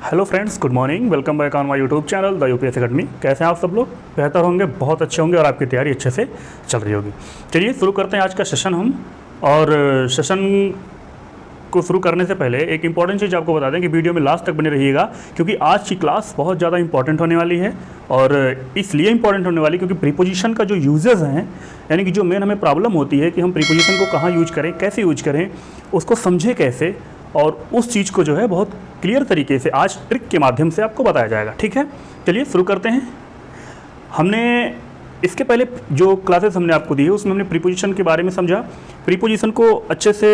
Hello friends, good morning. Welcome back on my YouTube channel the UPSC academy. कैसे हैं आप सब लोग? बेहतर होंगे, बहुत अच्छे होंगे और आपकी तैयारी अच्छे से चल रही होगी। चलिए शुरू करते हैं आज का सेशन हम। और सेशन को शुरू करने से पहले एक इंपॉर्टेंट चीज़ आपको बता दें कि वीडियो में लास्ट तक बने रहिएगा, क्योंकि आज की क्लास बहुत ज़्यादा इंपॉर्टेंट होने वाली है। और इसलिए इंपॉर्टेंट होने वाली क्योंकि प्रीपोजिशन का जो यूजेस हैं, यानी कि जो मेन हमें प्रॉब्लम होती है कि हम प्रीपोजिशन को कहाँ यूज करें, कैसे यूज करें, उसको समझे कैसे, और उस चीज़ को जो है बहुत क्लियर तरीके से आज ट्रिक के माध्यम से आपको बताया जाएगा। ठीक है, चलिए शुरू करते हैं। हमने इसके पहले जो क्लासेस हमने आपको दी है उसमें हमने प्रीपोजिशन के बारे में समझा, प्रीपोजिशन को अच्छे से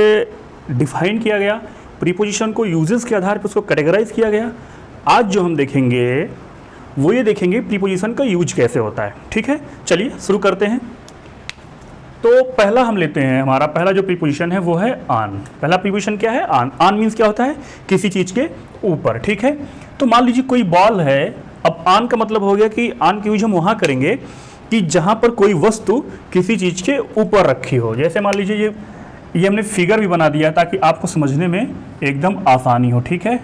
डिफाइन किया गया, प्रीपोजिशन को यूजेस के आधार पर उसको कैटेगराइज किया गया। आज जो हम देखेंगे वो ये देखेंगे प्रीपोजिशन का यूज कैसे होता है। ठीक है, चलिए शुरू करते हैं। तो पहला हम लेते हैं, हमारा पहला जो प्रीपोजिशन है वो है ऑन। पहला प्रीपोजिशन क्या है? ऑन। ऑन मीन्स क्या होता है? किसी चीज़ के ऊपर। ठीक है, तो मान लीजिए कोई बॉल है। अब ऑन का मतलब हो गया कि ऑन की यूज हम वहाँ करेंगे कि जहाँ पर कोई वस्तु किसी चीज़ के ऊपर रखी हो। जैसे मान लीजिए ये हमने फिगर भी बना दिया ताकि आपको समझने में एकदम आसानी हो। ठीक है,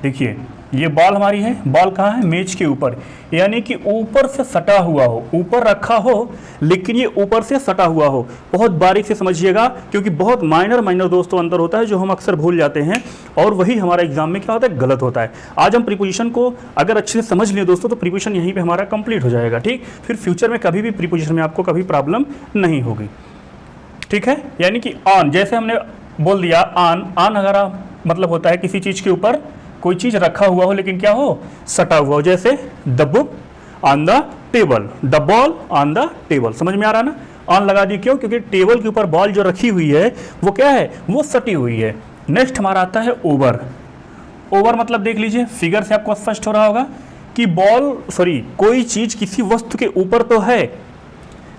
देखिए ये बॉल हमारी है। बॉल कहाँ है? मेज के ऊपर, यानी कि ऊपर से सटा हुआ हो, ऊपर रखा हो लेकिन ये ऊपर से सटा हुआ हो। बहुत बारीक से समझिएगा, क्योंकि बहुत माइनर दोस्तों अंतर होता है जो हम अक्सर भूल जाते हैं, और वही हमारा एग्जाम में क्या होता है? गलत होता है। आज हम प्रीपोजिशन को अगर अच्छे से समझ लें दोस्तों तो प्रीपोजिशन यहीं पर हमारा कंप्लीट हो जाएगा। ठीक, फिर फ्यूचर में कभी भी प्रीपोजिशन में आपको कभी प्रॉब्लम नहीं होगी। ठीक है, यानी कि ऑन, जैसे हमने बोल दिया ऑन। ऑन हमारा मतलब होता है किसी चीज़ के ऊपर कोई चीज़ रखा हुआ हो लेकिन क्या हो? सटा हुआ हो। जैसे the book on the table, the ball on the table. समझ में आ रहा है ना? ऑन लगा दी क्यों? क्योंकि टेबल के ऊपर बॉल जो रखी हुई है वो क्या है? वो सटी हुई है। नेक्स्ट हमारा आता है ओवर। ओवर मतलब देख लीजिए, फिगर से आपको स्पष्ट हो रहा होगा कि कोई चीज़ किसी वस्तु के ऊपर तो है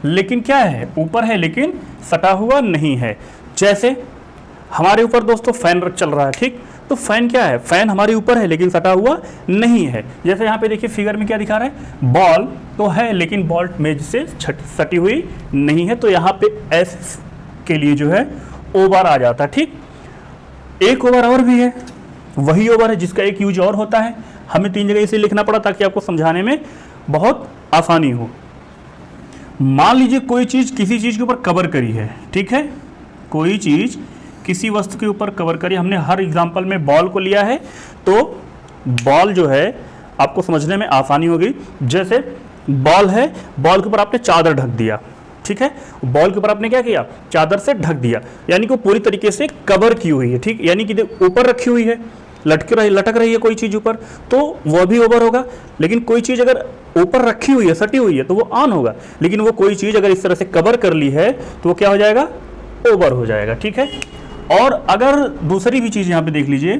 लेकिन क्या है? ऊपर है लेकिन सटा हुआ नहीं है। जैसे हमारे ऊपर दोस्तों फैन चल रहा है। ठीक, तो फैन क्या है? फैन हमारे ऊपर है लेकिन सटा हुआ नहीं है। जैसे यहाँ पे देखिए फिगर में क्या दिखा रहा है? बॉल तो है लेकिन बॉल मेज से सटी हुई नहीं है, तो यहाँ पे एस के लिए जो है ओवर आ जाता है। ठीक, एक ओवर और भी है, वही ओवर है जिसका एक यूज और होता है। हमें 3 जगह इसे लिखना पड़ा ताकि आपको समझाने में बहुत आसानी हो। मान लीजिए कोई चीज़ किसी चीज़ के ऊपर कवर करी है। ठीक है, कोई चीज़ किसी वस्तु के ऊपर कवर करी। हमने हर एग्जाम्पल में बॉल को लिया है, तो बॉल जो है आपको समझने में आसानी होगी। जैसे बॉल है, बॉल के ऊपर आपने चादर ढक दिया। ठीक है, बॉल के ऊपर आपने क्या किया? चादर से ढक दिया, यानी कि वो पूरी तरीके से कवर की हुई है। ठीक, यानी कि ऊपर रखी हुई है, लटक रही है कोई चीज़ ऊपर, तो वह भी ओवर होगा। लेकिन कोई चीज़ अगर ऊपर रखी हुई है, सटी हुई है, तो वो ऑन होगा। लेकिन वो कोई चीज़ अगर इस तरह से कवर कर ली है तो वो क्या हो जाएगा? ओवर हो जाएगा। ठीक है, और अगर दूसरी भी चीज़ यहाँ पे देख लीजिए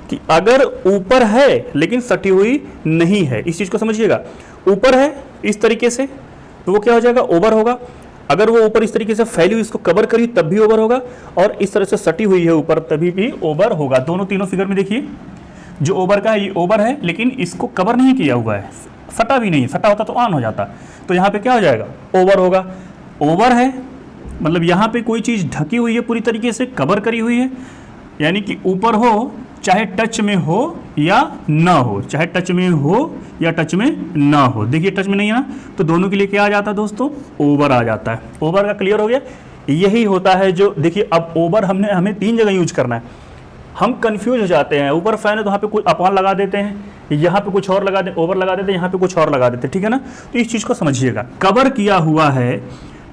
कि अगर ऊपर है लेकिन सटी हुई नहीं है, इस चीज़ को समझिएगा। ऊपर है इस तरीके से तो वो क्या हो जाएगा? ओवर होगा। अगर वो ऊपर इस तरीके से फैली हुई, इसको कवर करी तब भी ओवर होगा, और इस तरह से सटी हुई है ऊपर तभी भी ओवर होगा। तीनों फिगर में देखिए, जो ओवर का है ये ओवर है लेकिन इसको कवर नहीं किया हुआ है, सटा भी नहीं। सटा होता तो ऑन हो जाता, तो यहाँ पे क्या हो जाएगा? ओवर होगा। ओवर है मतलब यहाँ पे कोई चीज़ ढकी हुई है, पूरी तरीके से कवर करी हुई है, यानी कि ऊपर हो, चाहे टच में हो या ना हो, चाहे टच में हो या टच में ना हो। देखिए टच में नहीं है ना, तो दोनों के लिए क्या आ जाता है दोस्तों? ओवर आ जाता है। ओवर का क्लियर हो गया? यही होता है जो देखिए, अब ओवर हमें 3 जगह यूज करना है। हम कंफ्यूज हो जाते हैं, ऊपर फैन है तो यहाँ पे कुछ अपॉन लगा देते हैं, यहाँ पे कुछ और लगा देते, ओवर लगा देते हैं, यहाँ पे कुछ और लगा देते हैं। ठीक है ना, तो इस चीज़ को समझिएगा। कवर किया हुआ है,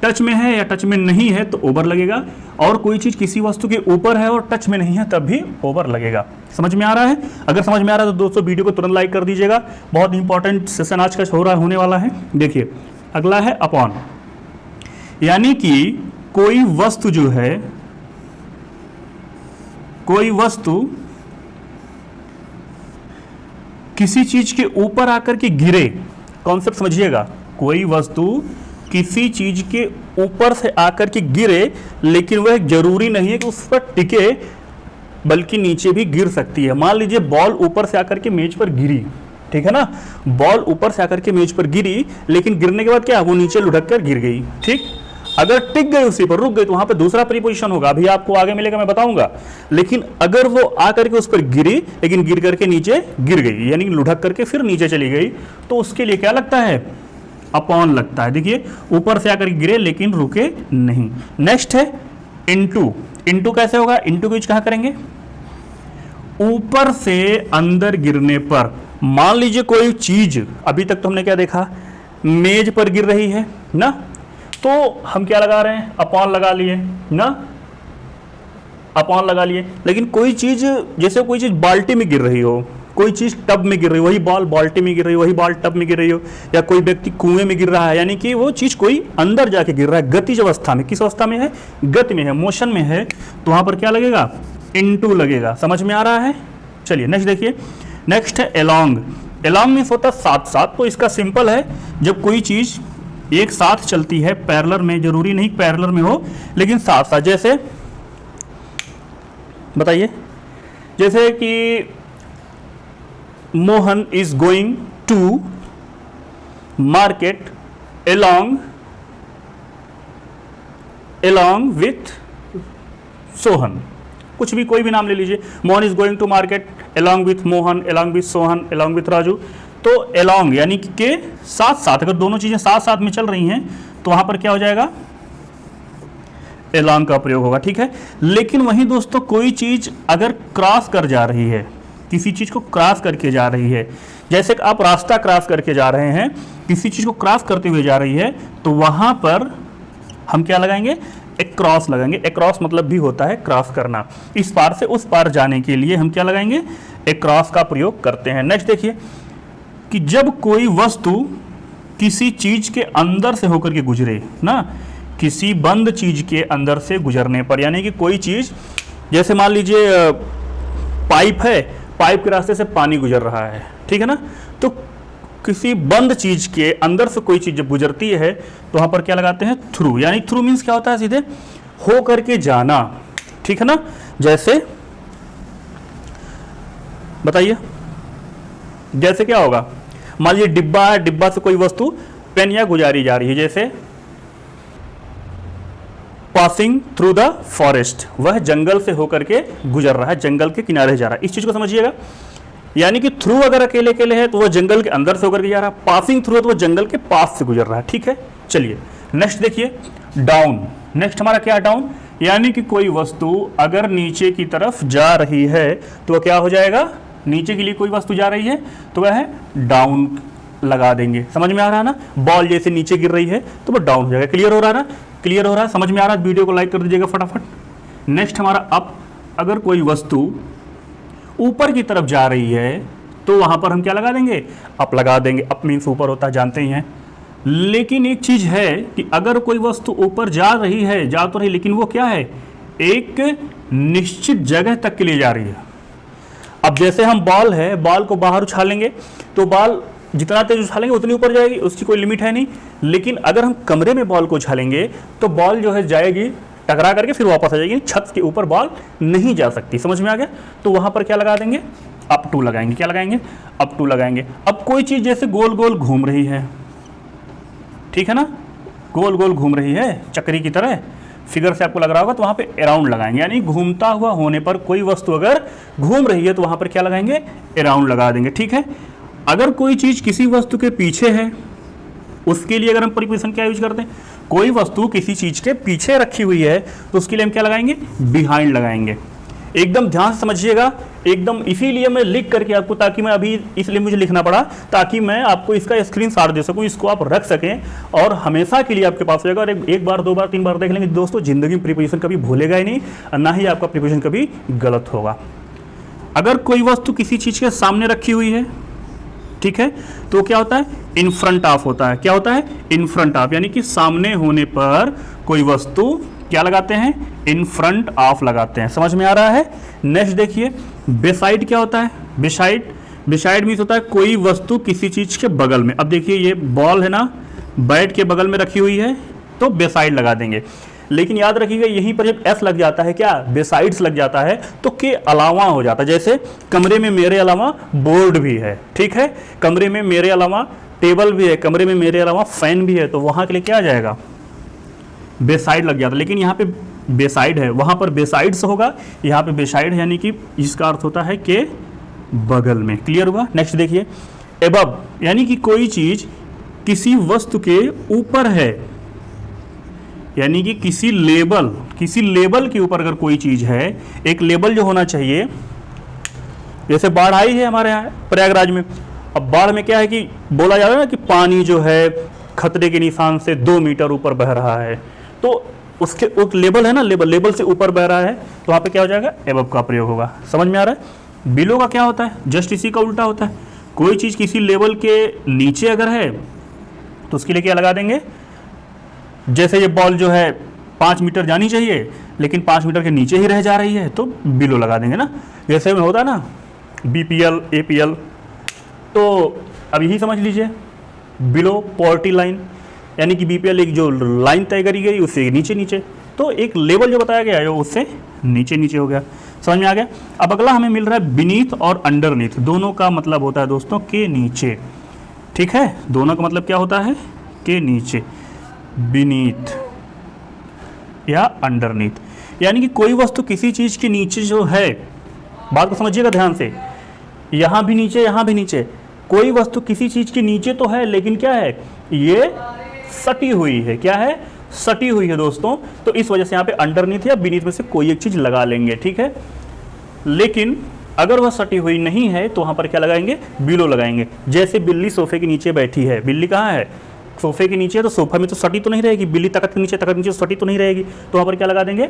टच में है या टच में नहीं है तो ओवर लगेगा, और कोई चीज़ किसी वस्तु के ऊपर है और टच में नहीं है तब भी ओवर लगेगा। समझ में आ रहा है? अगर समझ में आ रहा है तो दोस्तों वीडियो को तुरंत लाइक कर दीजिएगा। बहुत इंपॉर्टेंट सेशन आज का होने वाला है। देखिए अगला है अपॉन, यानी कि कोई वस्तु जो है, कोई वस्तु किसी चीज के ऊपर आकर के गिरे। कॉन्सेप्ट समझिएगा, कोई वस्तु किसी चीज के ऊपर से आकर के गिरे, लेकिन वह जरूरी नहीं है कि उस पर टिके, बल्कि नीचे भी गिर सकती है। मान लीजिए बॉल ऊपर से आकर के मेज पर गिरी। ठीक है ना, बॉल ऊपर से आकर के मेज पर गिरी, लेकिन गिरने के बाद क्या? वो नीचे लुढ़क कर गिर गई। ठीक, अगर टिक गई उसी पर, रुक गई, तो वहां पर दूसरा प्रीपोजिशन होगा, अभी आपको आगे मिलेगा, मैं बताऊंगा। लेकिन अगर वो आकर के उस पर गिरी, लेकिन गिर करके नीचे गिर गई, यानी लुढ़क करके फिर नीचे चली गई, तो उसके लिए क्या लगता है? अपॉन लगता है। देखिए ऊपर से आकर गिरे लेकिन रुके नहीं। नेक्स्ट है इनटू। इनटू कैसे होगा? इनटू को यूज कहां करेंगे? ऊपर से अंदर गिरने पर। मान लीजिए कोई चीज, अभी तक तो हमने क्या देखा, मेज पर गिर रही है ना, तो हम क्या लगा रहे हैं? अपॉन लगा लिए ना, अपॉन लगा लिए। लेकिन कोई चीज, जैसे कोई चीज बाल्टी में गिर रही हो, कोई चीज टब में गिर रही हो, वही बॉल बाल्टी में गिर रही हो, वही बॉल टब में गिर रही हो, या कोई व्यक्ति कुएं में गिर रहा है, यानी कि वो चीज कोई अंदर जाके गिर रहा है, गतिज अवस्था में। किस अवस्था में है? गति में है, मोशन में है, तो वहां पर क्या लगेगा? इनटू लगेगा। समझ में आ रहा है? चलिए नेक्स्ट देखिए। नेक्स्ट है अलोंग। अलोंग मीन्स होता है साथ साथ। तो इसका सिंपल है, जब कोई चीज एक साथ चलती है पैरेलल में, जरूरी नहीं पैरेलल में हो, लेकिन साथ साथ। जैसे बताइए, जैसे कि Mohan is going to market along with Sohan. कुछ भी, कोई भी नाम ले लीजिए। Mohan is going to market along with Mohan, along with Sohan, along with Raju. तो along यानी कि के साथ साथ, अगर दोनों चीजें साथ साथ में चल रही हैं तो वहां पर क्या हो जाएगा? along का प्रयोग होगा। ठीक है। लेकिन वहीं दोस्तों कोई चीज अगर क्रॉस कर जा रही है, किसी चीज को क्रॉस करके जा रही है, जैसे कि आप रास्ता क्रॉस करके जा रहे हैं, किसी चीज को क्रॉस करते हुए जा रही है, तो वहां पर हम क्या लगाएंगे? एक क्रॉस लगाएंगे। एक क्रॉस मतलब भी होता है क्रॉस करना। इस पार से उस पार जाने के लिए हम क्या लगाएंगे? एक क्रॉस का प्रयोग करते हैं। नेक्स्ट देखिए कि जब कोई वस्तु किसी चीज के अंदर से होकर के गुजरे ना, किसी बंद चीज के अंदर से गुजरने पर, यानी कि कोई चीज, जैसे मान लीजिए पाइप है, पाइप के रास्ते से पानी गुजर रहा है, ठीक है ना, तो किसी बंद चीज के अंदर से कोई चीज जब गुजरती है तो वहां पर क्या लगाते हैं? थ्रू। यानी थ्रू मीन्स क्या होता है? सीधे हो करके जाना, ठीक है ना। जैसे बताइए, जैसे क्या होगा? मान लीजिए डिब्बा है, डिब्बा से कोई वस्तु पेन या गुजारी जा रही है, जैसे पासिंग थ्रू द फॉरेस्ट, वह जंगल से होकर के गुजर रहा है, जंगल के किनारे जा रहा है। इस चीज को समझिएगा। यानी कि थ्रू अगर अकेले अकेले है तो वह जंगल के अंदर से होकर के जा रहा है, पासिंग थ्रू है तो वह जंगल के पास से गुजर रहा है। ठीक है। चलिए नेक्स्ट देखिए, डाउन। नेक्स्ट हमारा क्या? डाउन। यानी कि कोई वस्तु अगर नीचे की तरफ जा रही है तो वह क्या हो जाएगा? नीचे के लिए कोई वस्तु जा रही है तो वह है डाउन लगा देंगे। समझ में आ रहा है ना? बॉल जैसे नीचे गिर रही है तो वह डाउन हो जाएगा। क्लियर हो रहा है ना? क्लियर हो रहा है? समझ में आ रहा है? वीडियो को लाइक कर दीजिएगा फटाफट। नेक्स्ट हमारा अप। अगर कोई वस्तु ऊपर की तरफ जा रही है तो वहां पर हम क्या लगा देंगे? अप लगा देंगे। अप मीन्स ऊपर होता है, जानते ही हैं। लेकिन एक चीज है कि अगर कोई वस्तु ऊपर जा रही है, जा तो रही, लेकिन वो क्या है? एक निश्चित जगह तक के लिए जा रही है। अब जैसे हम बॉल है, बॉल को बाहर उछालेंगे तो बॉल जितना तेज उछालेंगे उतनी ऊपर जाएगी, उसकी कोई लिमिट है नहीं। लेकिन अगर हम कमरे में बॉल को उछालेंगे तो बॉल जो है जाएगी, टकरा करके फिर वापस आ जाएगी, छत के ऊपर बॉल नहीं जा सकती। समझ में आ गया? तो वहां पर क्या लगा देंगे? अप टू लगाएंगे। क्या लगाएंगे? अप टू लगाएंगे। अब कोई चीज जैसे गोल गोल घूम रही है, ठीक है ना, गोल गोल घूम रही है चक्री की तरह, फिगर से आपको लग रहा होगा, तो वहां पे अराउंड लगाएंगे। यानी घूमता हुआ होने पर कोई वस्तु अगर घूम रही है तो वहां पर क्या लगाएंगे? अराउंड लगा देंगे। ठीक है। अगर कोई चीज किसी वस्तु के पीछे है, उसके लिए अगर हम प्रीपोजिशन क्या यूज करते हैं? कोई वस्तु किसी चीज के पीछे रखी हुई है तो उसके लिए हम क्या लगाएंगे? बिहाइंड लगाएंगे। एकदम ध्यान से समझिएगा, एकदम। इसीलिए मैं लिख करके आपको, ताकि मैं अभी, इसलिए मुझे लिखना पड़ा ताकि मैं आपको इसका स्क्रीनशॉट दे सकूं, इसको आप रख सकें और हमेशा के लिए आपके पास रहेगा। और एक बार, दो बार, तीन बार देख लेंगे दोस्तों, जिंदगी में प्रीपोजिशन कभी भूलेगा ही नहीं, और ना ही आपका प्रीपोजिशन कभी गलत होगा। अगर कोई वस्तु किसी चीज के सामने रखी हुई है, ठीक है, तो क्या होता है? इन फ्रंट ऑफ होता है। क्या होता है? In front of. यानी कि सामने होने पर कोई वस्तु क्या लगाते हैं? इन फ्रंट ऑफ लगाते हैं। समझ में आ रहा है? नेक्स्ट देखिए, बेसाइड क्या होता है? बेसाइड, बेसाइड मीन्स होता है कोई वस्तु किसी चीज के बगल में। अब देखिए ये बॉल है ना, बैट के बगल में रखी हुई है तो बेसाइड लगा देंगे। लेकिन याद रखिएगा, यहीं पर जब एस लग जाता है, क्या बेसाइड्स लग जाता है, तो के अलावा हो जाता है। जैसे कमरे में मेरे अलावा बोर्ड भी है, ठीक है, कमरे में मेरे अलावा टेबल भी है, कमरे में मेरे अलावा फैन भी है, तो वहां के लिए क्या आ जाएगा? बेसाइड लग जाता, लेकिन यहाँ पे बेसाइड है, वहाँ पर बेसाइड से होगा, यहाँ पे बेसाइड है, यानी कि इसका अर्थ होता है के बगल में। क्लियर हुआ। नेक्स्ट देखिए, एबव यानी कि कोई चीज़ किसी वस्तु के ऊपर है, यानी कि किसी लेवल के ऊपर अगर कोई चीज़ है, एक लेवल जो होना चाहिए, जैसे बाढ़ आई है हमारे यहाँ प्रयागराज में, अब बाढ़ में क्या है कि बोला जा रहा है ना कि पानी जो है खतरे के निशान से 2 मीटर ऊपर बह रहा है, तो उसके एक लेवल है ना, लेवल से ऊपर बह रहा है, तो वहाँ पे क्या हो जाएगा, एबव का प्रयोग होगा। समझ में आ रहा है। बिलो का क्या होता है, जस्ट इसी का उल्टा होता है। कोई चीज़ किसी लेवल के नीचे अगर है तो उसके लिए क्या लगा देंगे, जैसे ये बॉल जो है 5 मीटर जानी चाहिए लेकिन 5 मीटर के नीचे ही रह जा रही है, तो बिलो लगा देंगे ना। जैसे होता है ना BPL APL, तो अब यही समझ लीजिए, बिलो पॉवर्टी लाइन, यानी कि BPL एक जो लाइन तय करी गई उससे नीचे, तो एक लेवल जो बताया गया है वो उससे नीचे हो गया। समझ में आ गया। अब अगला हमें मिल रहा है बीनीथ और अंडरनीथ, दोनों का मतलब होता है दोस्तों के नीचे। ठीक है, दोनों का मतलब क्या होता है, के नीचे, बीनीथ या अंडरनीथ, यानी कि कोई वस्तु किसी चीज़ के नीचे जो है, बात को समझिएगा ध्यान से, यहाँ भी नीचे यहाँ भी नीचे, कोई वस्तु किसी चीज़ के नीचे तो है लेकिन क्या है, ये सटी हुई है। क्या है, सटी हुई है दोस्तों, तो इस वजह से यहाँ पे अंडरनीथ या बीनीथ में से कोई एक चीज़ लगा लेंगे। ठीक है, लेकिन अगर वह सटी हुई नहीं है तो वहाँ पर क्या लगाएंगे, बिलो लगाएंगे। जैसे बिल्ली सोफे के नीचे बैठी है, बिल्ली कहाँ है, सोफे के नीचे है, तो सोफा में तो सटी तो नहीं रहेगी, बिल्ली तख्त के नीचे सटी तो नहीं रहेगी, तो वहाँ पर क्या लगा देंगे,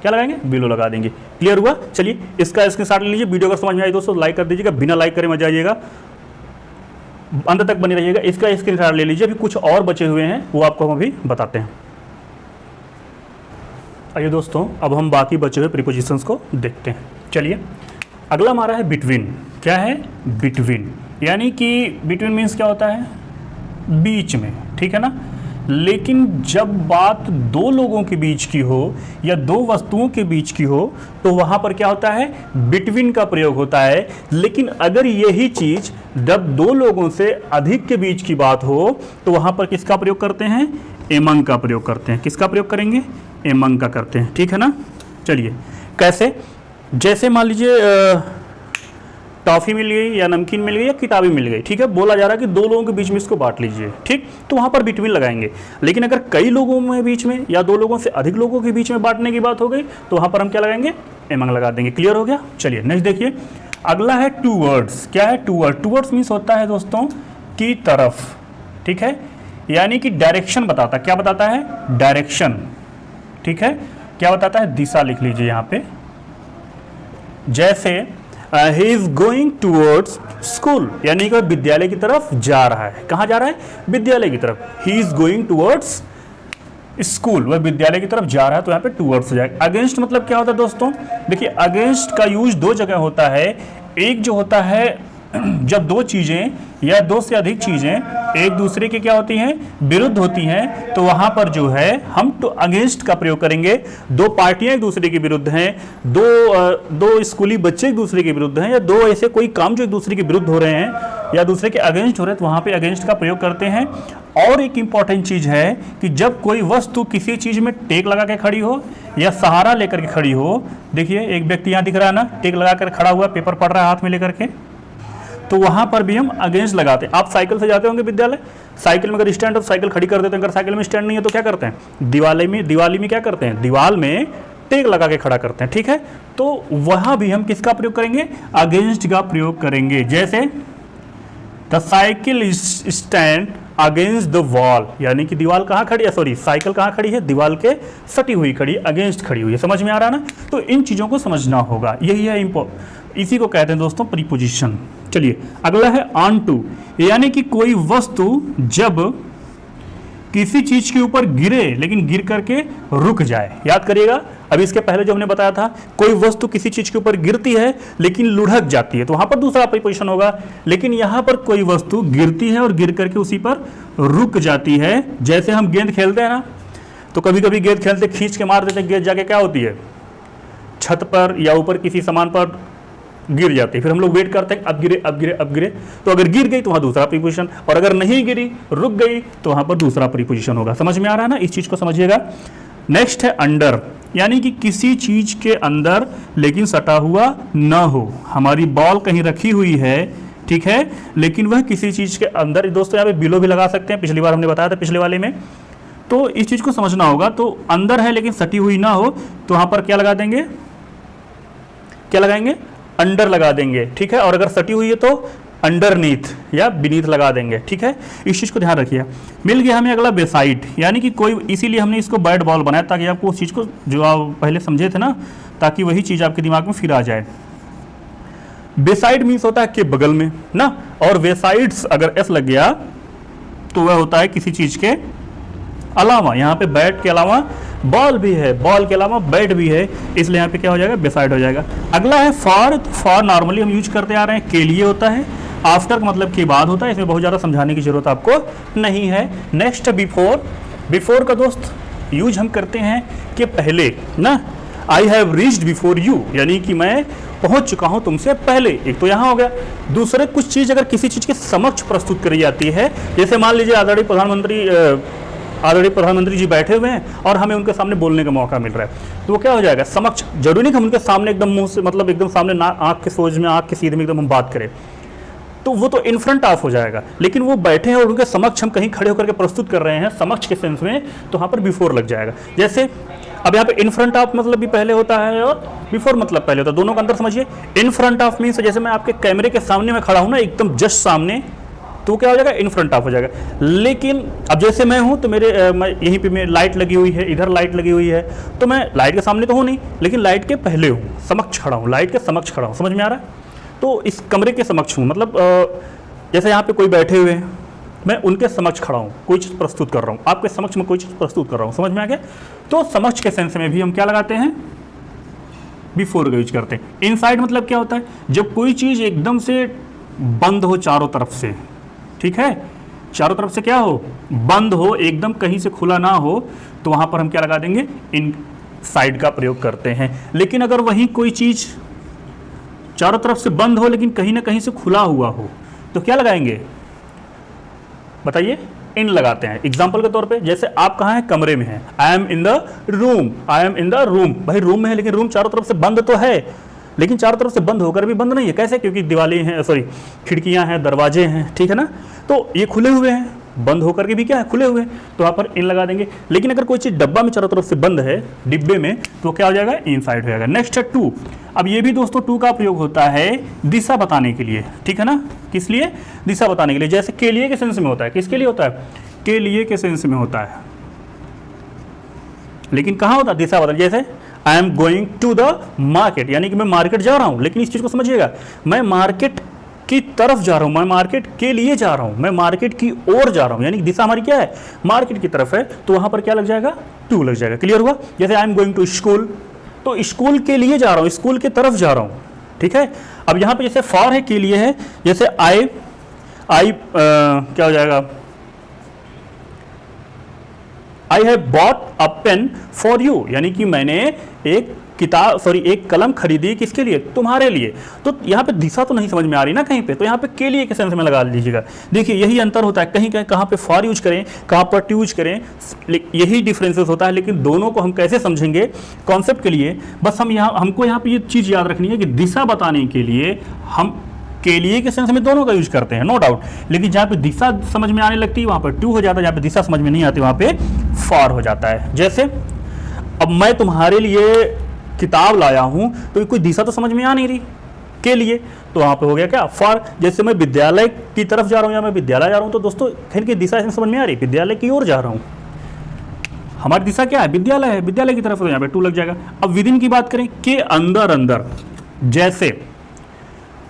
क्या लगाएंगे, बिलो लगा देंगे। क्लियर हुआ। चलिए इसका स्क्रीनशॉट ले लीजिए। वीडियो अगर समझ में आई दोस्तों लाइक कर दीजिएगा, बिना लाइक करे मत जाइएगा, अंत तक बने रहिएगा। इसका स्क्रीनशॉट ले लीजिए। अभी कुछ और बचे हुए हैं वो आपको हम अभी बताते हैं। आइए दोस्तों, अब हम बाकी बचे हुए प्रीपोजिशंस को देखते हैं। चलिए, अगला हमारा है बिटवीन। क्या है, बिटवीन, यानी कि बिटवीन मीन्स क्या होता है, बीच में। ठीक है ना, लेकिन जब बात दो लोगों के बीच की हो या दो वस्तुओं के बीच की हो तो वहाँ पर क्या होता है, बिटवीन का प्रयोग होता है। लेकिन अगर यही चीज़ जब दो लोगों से अधिक के बीच की बात हो तो वहाँ पर किसका प्रयोग करते हैं, एमंग का प्रयोग करते हैं। किसका प्रयोग करेंगे, एमंग का करते हैं। ठीक है ना। चलिए कैसे, जैसे मान लीजिए टॉफ़ी मिल गई या नमकीन मिल गई या किताबें मिल गई। ठीक है, बोला जा रहा है कि दो लोगों के बीच में इसको बांट लीजिए। ठीक, तो वहाँ पर बिटवीन लगाएंगे। लेकिन अगर कई लोगों में बीच में या दो लोगों से अधिक लोगों के बीच में बांटने की बात हो गई तो वहाँ पर हम क्या लगाएंगे, एमंग लगा देंगे। क्लियर हो गया। चलिए नेक्स्ट देखिए, अगला है टूवर्ड्स। क्या है, टूवर्ड, टूवर्ड्स मीन्स होता है दोस्तों की तरफ। ठीक है, यानी कि डायरेक्शन बताता है। क्या बताता है, डायरेक्शन। ठीक है, क्या बताता है, दिशा लिख लीजिए यहाँ पे। जैसे he is going towards school, यानी कि विद्यालय की तरफ जा रहा है। कहाँ जा रहा है, विद्यालय की तरफ। He is going towards school, वह विद्यालय की तरफ जा रहा है, तो यहाँ पे टूवर्ड्स हो जाएगा। अगेंस्ट मतलब क्या होता है दोस्तों, देखिए अगेंस्ट का यूज दो जगह होता है। एक जो होता है जब दो चीज़ें या दो से अधिक चीज़ें एक दूसरे के क्या होती हैं, विरुद्ध होती हैं, तो वहाँ पर जो है हम तो अगेंस्ट का प्रयोग करेंगे। दो पार्टियां एक दूसरे के विरुद्ध हैं, दो स्कूली बच्चे एक दूसरे के विरुद्ध हैं, या दो ऐसे कोई काम जो एक दूसरे के विरुद्ध हो रहे हैं या दूसरे के अगेंस्ट हो रहे हैं, तो वहाँ पे अगेंस्ट का प्रयोग करते हैं। और एक इंपॉर्टेंट चीज़ है कि जब कोई वस्तु किसी चीज़ में टेक लगा के खड़ी हो या सहारा लेकर के खड़ी हो, देखिए एक व्यक्ति यहाँ दिख रहा है ना, टेक लगा कर खड़ा हुआ, पेपर पढ़ रहा है हाथ में लेकर के, तो वहाँ पर भी हम अगेंस्ट लगाते हैं। आप साइकिल से जाते होंगे विद्यालय, साइकिल में अगर स्टैंड हो तो साइकिल खड़ी कर देते हैं, अगर साइकिल में स्टैंड नहीं है तो क्या करते हैं, दिवाली में क्या करते हैं, दीवार में टेक लगा के खड़ा करते हैं। ठीक है, तो वहाँ भी हम किसका प्रयोग करेंगे, अगेंस्ट का प्रयोग करेंगे। जैसे the cycle stand against the wall, यानी कि दीवार कहाँ खड़ी है, सॉरी साइकिल कहाँ खड़ी है, दीवार के सटी हुई खड़ी, अगेंस्ट खड़ी हुई है। समझ में आ रहा है ना। तो इन चीज़ों को समझना होगा, यही है इसी को कहते हैं दोस्तों प्रीपोजिशन। चलिए अगला है ऑन टू, यानी कि कोई वस्तु जब किसी चीज के ऊपर गिरे लेकिन गिर करके रुक जाए। याद करिएगा, अभी इसके पहले जो हमने बताया था, कोई वस्तु किसी चीज के ऊपर गिरती है लेकिन लुढ़क जाती है, तो वहां पर दूसरा प्रीपोजिशन होगा। लेकिन यहां पर कोई वस्तु गिरती है और गिर करके उसी पर रुक जाती है। जैसे हम गेंद खेलते हैं ना, तो कभी कभी गेंद खेलते खींच के मार देते, गेंद जाके क्या होती है, छत पर या ऊपर किसी सामान पर गिर जाती है, फिर हम लोग वेट करते हैं अब गिरे अब गिरे अब गिरे, तो अगर गिर गई तो वहाँ दूसरा प्रीपोजिशन, और अगर नहीं गिरी रुक गई तो वहाँ पर दूसरा प्रीपोजिशन होगा। समझ में आ रहा है ना, इस चीज़ को समझिएगा। नेक्स्ट है अंडर, यानी कि किसी चीज़ के अंदर लेकिन सटा हुआ न हो। हमारी बॉल कहीं रखी हुई है, ठीक है, लेकिन वह किसी चीज़ के अंदर, दोस्तों यहाँ पे बिलो भी लगा सकते हैं, पिछली बार हमने बताया था पिछले वाले में, तो इस चीज़ को समझना होगा। तो अंदर है लेकिन सटी हुई ना हो तो वहाँ पर क्या लगा देंगे, क्या लगाएंगे, अंडर लगा देंगे, ठीक है, और अगर सटी हुई है तो अंडरनीथ या बीनीथ लगा देंगे, ठीक है, इस चीज़ को ध्यान रखिए। मिल गया हमें अगला बेसाइड, यानी कि कोई, इसीलिए हमने इसको बैट बॉल बनाया ताकि आपको उस चीज़ को जो आप पहले समझे थे ना, ताकि वही चीज़ आपके दिमाग में फिर आ जाए। बेसाइड मीन्स होता है के बगल में ना, और बेसाइड्स अगर एस लग गया तो वह होता है किसी चीज़ के अलावा। यहाँ पे बैट के अलावा बॉल भी है, बॉल के अलावा बैट भी है, इसलिए यहाँ पे क्या हो जाएगा, बेसाइड हो जाएगा। अगला है फॉर। फॉर नॉर्मली हम यूज करते आ रहे हैं, के लिए होता है, आफ्टर का मतलब के बाद होता है, इसमें बहुत ज़्यादा समझाने की जरूरत आपको नहीं है। Next before. बिफोर का दोस्त यूज हम करते हैं कि पहले ना, I have reached before you, यानी कि मैं पहुंच चुका हूं तुमसे पहले, एक तो यहाँ हो गया। दूसरे, कुछ चीज़ अगर किसी चीज़ के समक्ष प्रस्तुत करी जाती है, जैसे मान लीजिए आदरणीय प्रधानमंत्री जी बैठे हुए हैं और हमें उनके सामने बोलने का मौका मिल रहा है, तो वो क्या हो जाएगा, समक्ष। जरूरी नहीं कि हम उनके सामने एकदम मुंह से, मतलब एकदम सामने ना, आँख के सोच में, आँख के सीधे में एकदम हम बात करें, तो वो तो इन फ्रंट ऑफ हो जाएगा। लेकिन वो बैठे हैं और उनके समक्ष हम कहीं खड़े होकर के प्रस्तुत कर रहे हैं, समक्ष के सेंस में, तो वहाँ पर बिफोर लग जाएगा। जैसे अब यहाँ पे इन फ्रंट ऑफ मतलब भी पहले होता है और बिफोर मतलब पहले होता है, दोनों का अंतर समझिए। इन फ्रंट ऑफ मीन्स जैसे मैं आपके कैमरे के सामने में खड़ा हूँ ना, एकदम जस्ट सामने, तो क्या हो जाएगा, इन फ्रंट ऑफ हो जाएगा। लेकिन अब जैसे मैं हूँ तो मेरे मैं यहीं पे मेरी लाइट लगी हुई है, इधर लाइट लगी हुई है, तो मैं लाइट के सामने तो हूँ नहीं, लेकिन लाइट के पहले हूँ, समक्ष खड़ा हूँ, लाइट के समक्ष खड़ा हूँ। समझ में आ रहा है? तो इस कमरे के समक्ष हूँ, मतलब जैसे यहाँ पे कोई बैठे हुए हैं, मैं उनके समक्ष खड़ा हूँ, कोई चीज़ प्रस्तुत कर रहा हूँ, आपके समक्ष में कोई चीज़ प्रस्तुत कर रहा हूँ। समझ में आ गया? तो समक्ष के सेंस में भी हम क्या लगाते हैं, बिफोर का यूज करते हैं। इनसाइड मतलब क्या होता है, जब कोई चीज़ एकदम से बंद हो चारों तरफ से, ठीक है, चारों तरफ से क्या हो, बंद हो, एकदम कहीं से खुला ना हो, तो वहाँ पर हम क्या लगा देंगे, इन साइड का प्रयोग करते हैं। लेकिन अगर वहीं कोई चीज़ चारों तरफ से बंद हो लेकिन कहीं ना कहीं से खुला हुआ हो, तो क्या लगाएंगे, बताइए, इन लगाते हैं। एग्जाम्पल के तौर पे, जैसे आप कहाँ हैं, कमरे में हैं, I am in the room, I am in the room, भाई रूम में है लेकिन रूम चारों तरफ से बंद तो है, लेकिन चारों तरफ से बंद होकर भी बंद नहीं है। कैसे? क्योंकि दीवारें हैं, सॉरी खिड़कियां हैं, दरवाजे हैं, ठीक है ना, तो ये खुले हुए हैं, बंद होकर के भी क्या है, खुले हुए हैं, तो वहाँ पर इन लगा देंगे। लेकिन अगर कोई चीज़ डब्बा में चारों तरफ से बंद है, डिब्बे में, तो क्या हो जाएगा, इनसाइड हो जाएगा। नेक्स्ट है टू। अब ये भी दोस्तों टू का प्रयोग होता है दिशा बताने के लिए, ठीक है ना, किस लिए, दिशा बताने के लिए। जैसे के लिए के सेंस में होता है, किसके लिए होता है, के लिए के सेंस में होता है, लेकिन कहाँ होता है, दिशा बताने। जैसे I am going to the market, यानी कि मैं मार्केट जा रहा हूँ, लेकिन इस चीज़ को समझिएगा, मैं मार्केट की तरफ जा रहा हूँ, मैं मार्केट के लिए जा रहा हूँ, मैं मार्केट की ओर जा रहा हूँ, यानी कि दिशा हमारी क्या है, मार्केट की तरफ है, तो वहाँ पर क्या लग जाएगा, टू लग जाएगा। क्लियर हुआ? जैसे I am going to school, तो स्कूल के लिए जा रहा हूँ, स्कूल की तरफ जा रहा हूँ, ठीक है। अब यहाँ पे जैसे फॉर है, के लिए है, जैसे आई क्या हो जाएगा, I have bought a pen for you, यानी कि मैंने एक किताब, सॉरी एक कलम खरीदी, किसके लिए, तुम्हारे लिए। तो यहाँ पे दिशा तो नहीं समझ में आ रही ना कहीं पे, तो यहाँ पे के लिए के सेंस में लगा लीजिएगा। देखिए यही अंतर होता है, कहीं कहाँ पे फॉर यूज करें, कहाँ पर टू यूज करें, यही डिफरेंसेस होता है। लेकिन दोनों को हम कैसे समझेंगे कॉन्सेप्ट के लिए, बस हमको यहाँ पे ये चीज़ याद रखनी है कि दिशा बताने के लिए हम के लिए के सेंस में दोनों का यूज करते हैं, नो डाउट। लेकिन जहाँ पे दिशा समझ में आने लगती है वहाँ पर टू हो जाता है, जहाँ पे दिशा समझ में नहीं आती वहाँ पे फॉर हो जाता है। जैसे अब मैं तुम्हारे लिए किताब लाया हूँ, तो कोई दिशा तो समझ में आ नहीं रही, के लिए, तो वहाँ पे हो गया क्या, फॉर। जैसे मैं विद्यालय की तरफ जा रहा हूँ या मैं विद्यालय जा रहा हूँ, तो दोस्तों खैर की दिशा समझ में आ रही, विद्यालय की ओर जा रहा हूँ, हमारी दिशा क्या है, विद्यालय है, विद्यालय की तरफ, तो यहाँ पे टू लग जाएगा। अब विद इन की बात करें, के अंदर अंदर, जैसे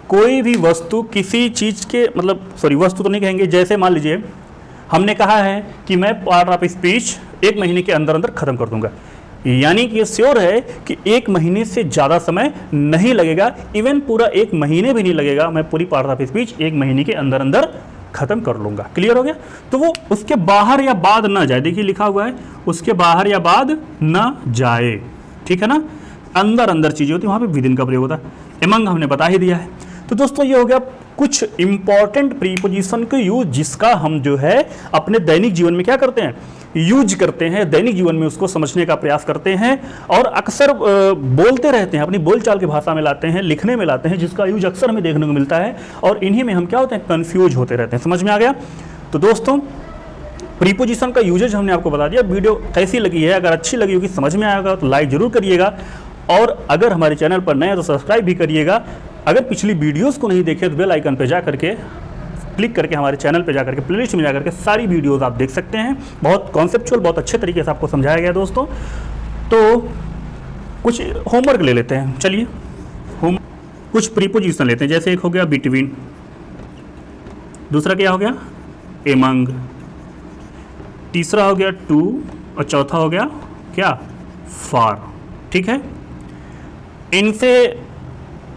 कोई भी वस्तु किसी चीज़ के, मतलब सॉरी वस्तु तो नहीं कहेंगे, जैसे मान लीजिए हमने कहा है कि मैं पार्ट ऑफ स्पीच 1 महीने के अंदर अंदर खत्म कर दूंगा, यानी कि ये श्योर है कि 1 महीने से ज़्यादा समय नहीं लगेगा, इवन पूरा 1 महीने भी नहीं लगेगा, मैं पूरी पार्ट ऑफ स्पीच 1 महीने के अंदर अंदर खत्म कर लूँगा। क्लियर हो गया? तो वो उसके बाहर या बाद ना जाए, देखिए लिखा हुआ है उसके बाहर या बाद ना जाए, ठीक है ना, अंदर अंदर चीज़ें होती है, वहाँ पे विद इन का प्रयोग होता है। एमंग हमने बता ही दिया है। तो दोस्तों ये हो गया कुछ इंपॉर्टेंट प्रीपोजिशन के यूज जिसका हम जो है अपने दैनिक जीवन में क्या करते हैं, यूज करते हैं, दैनिक जीवन में उसको समझने का प्रयास करते हैं और अक्सर बोलते रहते हैं, अपनी बोलचाल की भाषा में लाते हैं, लिखने में लाते हैं, जिसका यूज अक्सर हमें देखने को मिलता है और इन्हीं में हम क्या होते हैं, कंफ्यूज होते रहते हैं। समझ में आ गया। तो दोस्तों प्रीपोजिशन का यूजेज हमने आपको बता दिया। वीडियो कैसी लगी है, अगर अच्छी लगी होगी, समझ में आएगा तो लाइक जरूर करिएगा और अगर हमारे चैनल पर नए हैं तो सब्सक्राइब भी करिएगा। अगर पिछली वीडियोस को नहीं देखे तो बेल आइकन पे जा करके क्लिक करके हमारे चैनल पे जा करके प्लेलिस्ट में जा करके सारी वीडियोस आप देख सकते हैं। बहुत कॉन्सेप्चुअल, बहुत अच्छे तरीके से आपको समझाया गया दोस्तों। तो कुछ होमवर्क ले लेते हैं, चलिए कुछ प्रीपोजिशन लेते हैं। जैसे एक हो गया बिटवीन, दूसरा क्या हो गया एमंग, तीसरा हो गया टू और चौथा हो गया क्या फार। ठीक है, इनसे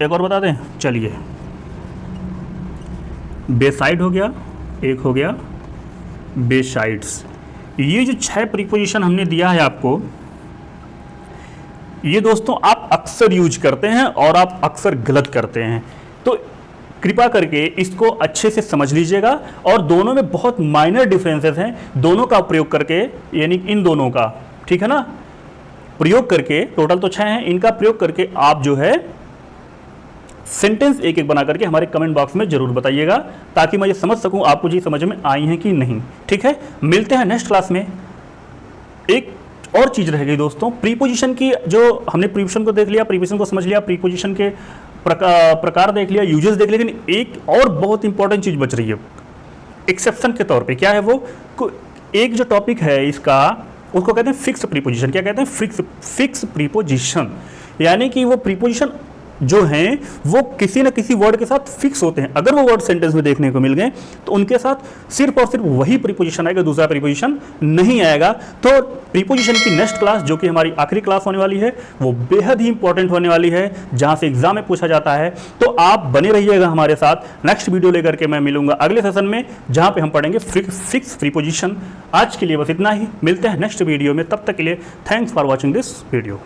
एक और बता दें, चलिए बेसाइड हो गया, एक हो गया बेसाइड्स। ये जो 6 प्रीपोजिशन हमने दिया है आपको, ये दोस्तों आप अक्सर यूज करते हैं और आप अक्सर गलत करते हैं। तो कृपया करके इसको अच्छे से समझ लीजिएगा और दोनों में बहुत माइनर डिफरेंसेस हैं, दोनों का प्रयोग करके, यानी इन दोनों का, ठीक है ना, प्रयोग करके, टोटल तो 6 हैं, इनका प्रयोग करके आप जो है सेंटेंस एक एक बना करके हमारे कमेंट बॉक्स में जरूर बताइएगा ताकि मैं ये समझ सकूं आपको जी समझ में आई है कि नहीं। ठीक है, मिलते हैं नेक्स्ट क्लास में। एक और चीज रह गई दोस्तों, प्रीपोजिशन की, जो हमने प्रीपोजिशन को देख लिया, प्रीपोजिशन को समझ लिया, प्रीपोजिशन के प्रकार देख लिया, यूजेस देख लिया, लेकिन एक और बहुत इंपॉर्टेंट चीज बच रही है एक्सेप्शन के तौर पे। क्या है वो, एक जो टॉपिक है इसका, उसको कहते हैं फिक्स प्रीपोजिशन। क्या कहते हैं, फिक्स प्रीपोजिशन, यानी कि वो प्रीपोजिशन जो हैं वो किसी न किसी वर्ड के साथ फिक्स होते हैं। अगर वो वर्ड सेंटेंस में देखने को मिल गए तो उनके साथ सिर्फ और सिर्फ वही प्रीपोजिशन आएगा, दूसरा प्रीपोजिशन नहीं आएगा। तो प्रीपोजिशन की नेक्स्ट क्लास, जो कि हमारी आखिरी क्लास होने वाली है, वो बेहद ही इंपॉर्टेंट होने वाली है, जहां से एग्जाम में पूछा जाता है। तो आप बने रहिएगा हमारे साथ। नेक्स्ट वीडियो लेकर के मैं मिलूंगा अगले सेशन में, जहां पे हम पढ़ेंगे फिक्स प्रीपोजिशन। आज के लिए बस इतना ही, मिलते हैं नेक्स्ट वीडियो में। तब तक के लिए thanks for watching this video.